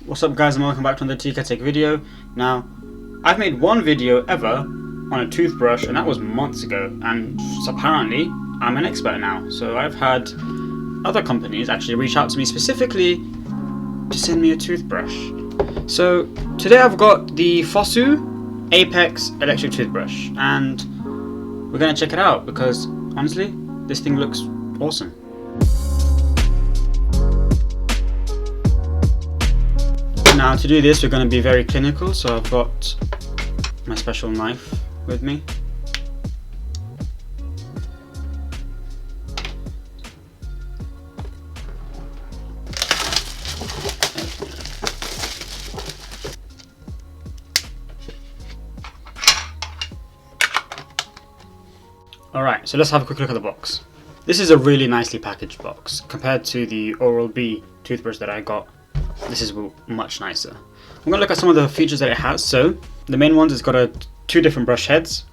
What's up guys, and welcome back to another TK Tech video. Now, I've made one video ever on a toothbrush and that was months ago, and apparently I'm an expert now. So I've had other companies actually reach out to me specifically to send me a toothbrush. So today I've got the Fosu Apex electric toothbrush and we're going to check it out because honestly this thing looks awesome. Now to do this we're going to be very clinical, so I've got my special knife with me. Alright, so let's have a quick look at the box. This is a really nicely packaged box. Compared to the Oral-B toothbrush that I got, this is much nicer. I'm going to look at some of the features that it has. So, the main ones, it's got two different brush heads.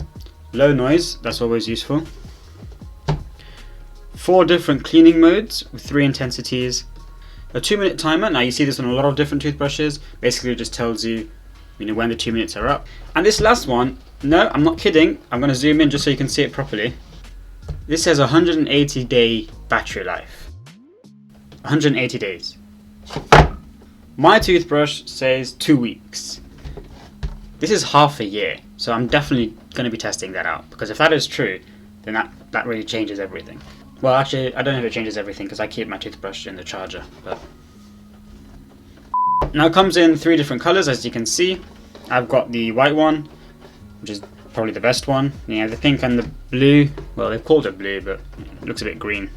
Low noise, that's always useful. 4 different cleaning modes with 3 intensities. A 2-minute timer, now you see this on a lot of different toothbrushes. Basically it just tells you, when the 2 minutes are up. And this last one, no, I'm not kidding. I'm going to zoom in just so you can see it properly. This says 180 day battery life. 180 days. My toothbrush says 2 weeks. This is half a year, so I'm definitely going to be testing that out, because if that is true, then that really changes everything. Well, actually, I don't know if it changes everything because I keep my toothbrush in the charger. But now it comes in 3 different colors, as you can see. I've got the white one, which is probably the best one. Yeah, the pink and the blue. Well, they've called it blue, but it looks a bit green.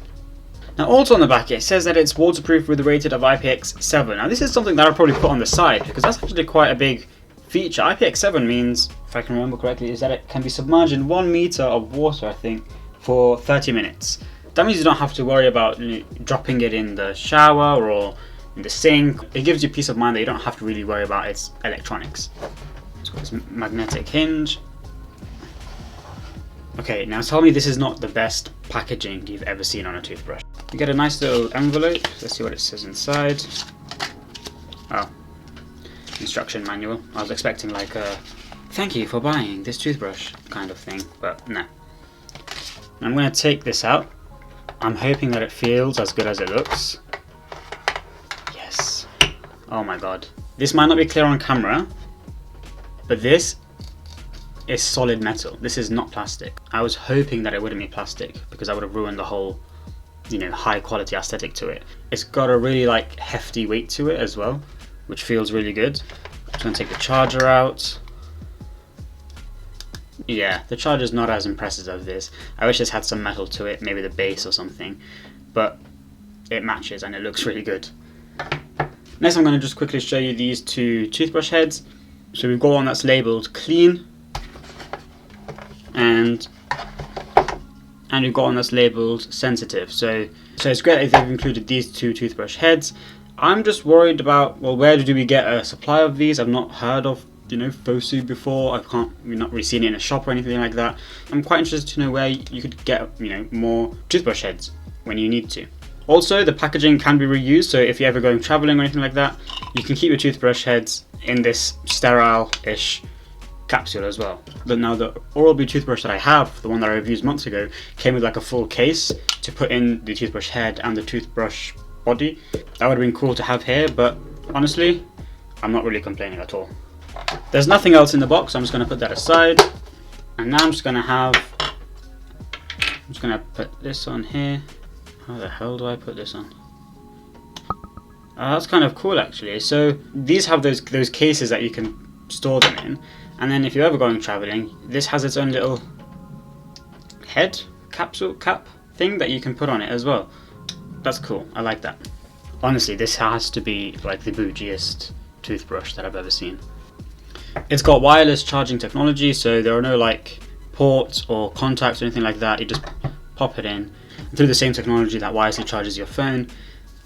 Now also on the back it says that it's waterproof with a rating of IPX7. Now this is something that I'll probably put on the side because that's actually quite a big feature. IPX7 means, if I can remember correctly, is that it can be submerged in 1 meter of water, I think, for 30 minutes. That means you don't have to worry about dropping it in the shower or in the sink. It gives you peace of mind that you don't have to really worry about its electronics. It's got this magnetic hinge. Okay, now tell me this is not the best packaging you've ever seen on a toothbrush. You get a nice little envelope. Let's see what it says inside. Oh, instruction manual. I was expecting like a thank you for buying this toothbrush kind of thing, but no. I'm going to take this out. I'm hoping that it feels as good as it looks. Yes. Oh my god. This might not be clear on camera, but this is solid metal. This is not plastic. I was hoping that it wouldn't be plastic because I would have ruined the whole, high quality aesthetic to it. It's got a really hefty weight to it as well, which feels really good. I'm just gonna take the charger out. Yeah, the charger's not as impressive as this. I wish this had some metal to it, maybe the base or something, but it matches and it looks really good. Next I'm gonna just quickly show you these 2 toothbrush heads. So we've got one that's labeled clean, and we've got one that's labelled sensitive. So it's great that they've included these 2 toothbrush heads. I'm just worried about, well, where do we get a supply of these? I've not heard of, Fosu before. We've not really seen it in a shop or anything like that. I'm quite interested to know where you could get, more toothbrush heads when you need to. Also, the packaging can be reused, so if you're ever going traveling or anything like that, you can keep your toothbrush heads in this sterile-ish capsule as well. But now the Oral-B toothbrush that I have, the one that I reviewed months ago, came with a full case to put in the toothbrush head and the toothbrush body. That would have been cool to have here, but honestly, I'm not really complaining at all. There's nothing else in the box, so I'm just going to put that aside. And now I'm just going to put this on here. How the hell do I put this on? That's kind of cool actually. So these have those cases that you can store them in. And then if you're ever going traveling, this has its own little head capsule cap thing that you can put on it as well. That's cool, I like that. Honestly, this has to be the bougiest toothbrush that I've ever seen. It's got wireless charging technology, so there are no ports or contacts or anything like that. You just pop it in. And through the same technology that wirelessly charges your phone,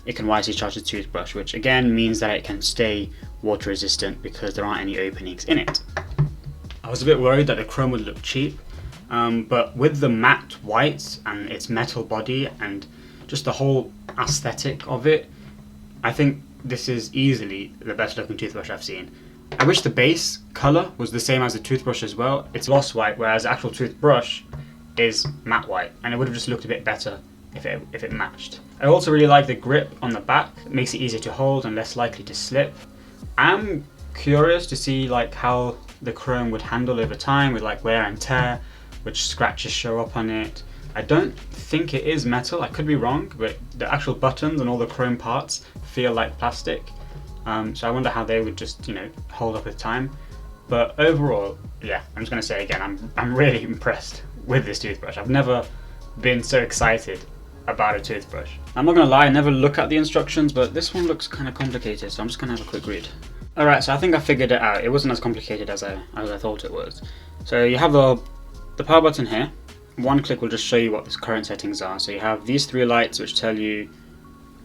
it can wirelessly charge the toothbrush, which again means that it can stay water resistant because there aren't any openings in it. I was a bit worried that the chrome would look cheap, but with the matte white and its metal body and just the whole aesthetic of it, I think this is easily the best looking toothbrush I've seen. I wish the base colour was the same as the toothbrush as well. It's gloss white, whereas the actual toothbrush is matte white, and it would have just looked a bit better if it matched. I also really like the grip on the back. It makes it easier to hold and less likely to slip. I'm curious to see like how the chrome would handle over time with like wear and tear, which scratches show up on it. I don't think it is metal, I could be wrong, but the actual buttons and all the chrome parts feel like plastic. So I wonder how they would just, hold up with time. But overall, yeah, I'm just gonna say again, I'm really impressed with this toothbrush. I've never been so excited about a toothbrush. I'm not gonna lie, I never look at the instructions, but this one looks kind of complicated, so I'm just gonna have a quick read. Alright, so I think I figured it out. It wasn't as complicated as I thought it was. So you have the power button here. One click will just show you what the current settings are. So you have these 3 lights which tell you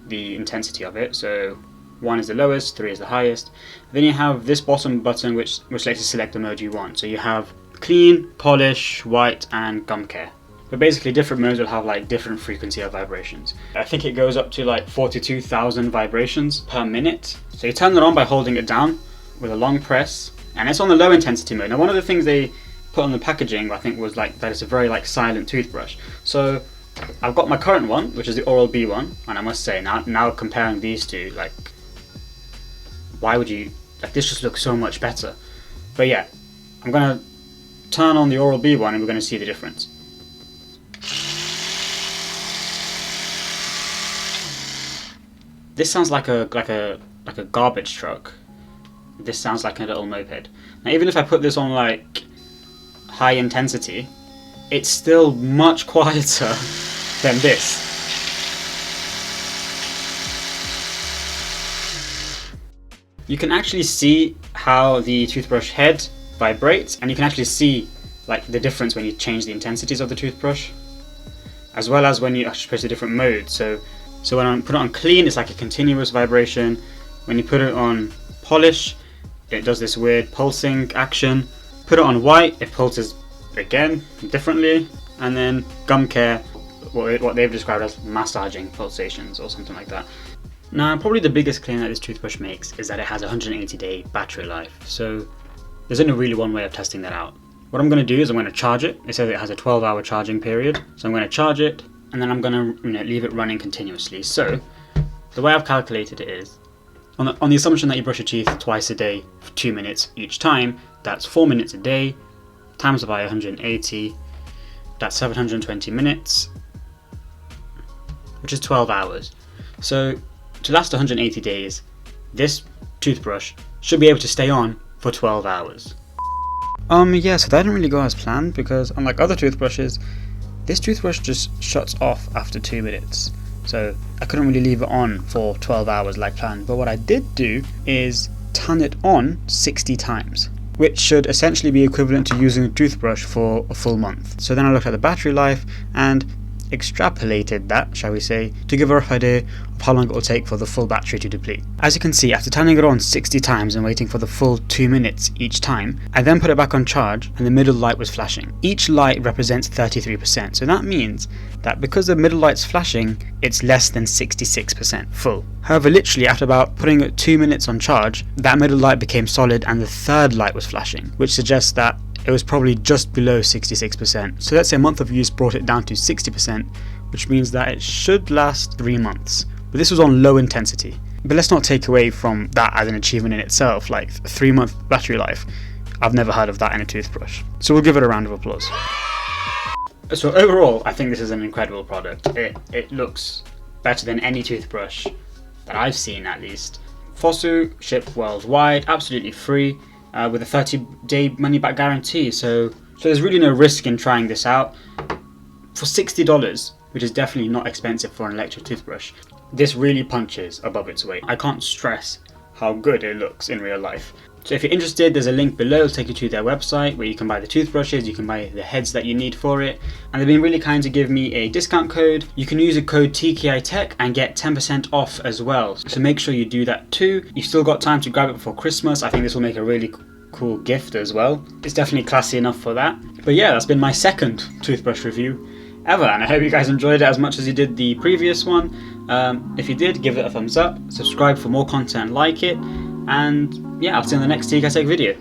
the intensity of it. So 1 is the lowest, 3 is the highest. Then you have this bottom button which lets you select the mode you want. So you have clean, polish, white, and gum care. But basically different modes will have like different frequency of vibrations. I think it goes up to like 42,000 vibrations per minute. So you turn it on by holding it down with a long press, and it's on the low intensity mode. Now one of the things they put on the packaging I think was like that it's a very like silent toothbrush. So I've got my current one, which is the Oral-B one, and I must say now comparing these two, like why would you, like this just looks so much better. But yeah, I'm gonna turn on the Oral-B one and we're gonna see the difference. This sounds like a garbage truck. This sounds like a little moped. Now even if I put this on like high intensity, it's still much quieter than this. You can actually see how the toothbrush head vibrates, and you can actually see like the difference when you change the intensities of the toothbrush, as well as when you actually press a different mode. So when I put it on clean, it's like a continuous vibration. When you put it on polish, it does this weird pulsing action. Put it on white, it pulses again differently. And then gum care, what they've described as massaging pulsations or something like that. Now probably the biggest claim that this toothbrush makes is that it has a 180-day battery life. So there's only really one way of testing that out. What I'm going to do is I'm going to charge it. It says it has a 12-hour charging period. So I'm going to charge it, and then I'm going to leave it running continuously. So the way I've calculated it is, on the assumption that you brush your teeth twice a day for 2 minutes each time, that's 4 minutes a day, times by 180, that's 720 minutes, which is 12 hours. So to last 180 days, this toothbrush should be able to stay on for 12 hours. Yeah, so that didn't really go as planned, because unlike other toothbrushes, this toothbrush just shuts off after 2 minutes. So I couldn't really leave it on for 12 hours like planned. But what I did do is turn it on 60 times, which should essentially be equivalent to using a toothbrush for a full month. So then I looked at the battery life and extrapolated that, shall we say, to give a rough idea of how long it will take for the full battery to deplete. As you can see, after turning it on 60 times and waiting for the full 2 minutes each time, I then put it back on charge and the middle light was flashing. Each light represents 33%, so that means that because the middle light's flashing, it's less than 66% full. However, literally after about putting it 2 minutes on charge, that middle light became solid and the third light was flashing, which suggests that it was probably just below 66%. So let's say a month of use brought it down to 60%, which means that it should last 3 months. But this was on low intensity. But let's not take away from that as an achievement in itself, like a 3-month battery life. I've never heard of that in a toothbrush. So we'll give it a round of applause. So overall, I think this is an incredible product. It looks better than any toothbrush that I've seen, at least. Fosu shipped worldwide, absolutely free, with a 30-day money-back guarantee. So there's really no risk in trying this out. For $60, which is definitely not expensive for an electric toothbrush, this really punches above its weight. I can't stress how good it looks in real life. So if you're interested, there's a link below to take you to their website where you can buy the toothbrushes, you can buy the heads that you need for it. And they've been really kind to give me a discount code. You can use a code TKITech and get 10% off as well. So make sure you do that too. You've still got time to grab it before Christmas. I think this will make a really cool gift as well. It's definitely classy enough for that. But yeah, that's been my second toothbrush review ever, and I hope you guys enjoyed it as much as you did the previous one. If you did, give it a thumbs up, subscribe for more content like it, and yeah, I'll see you in the next TKTech video.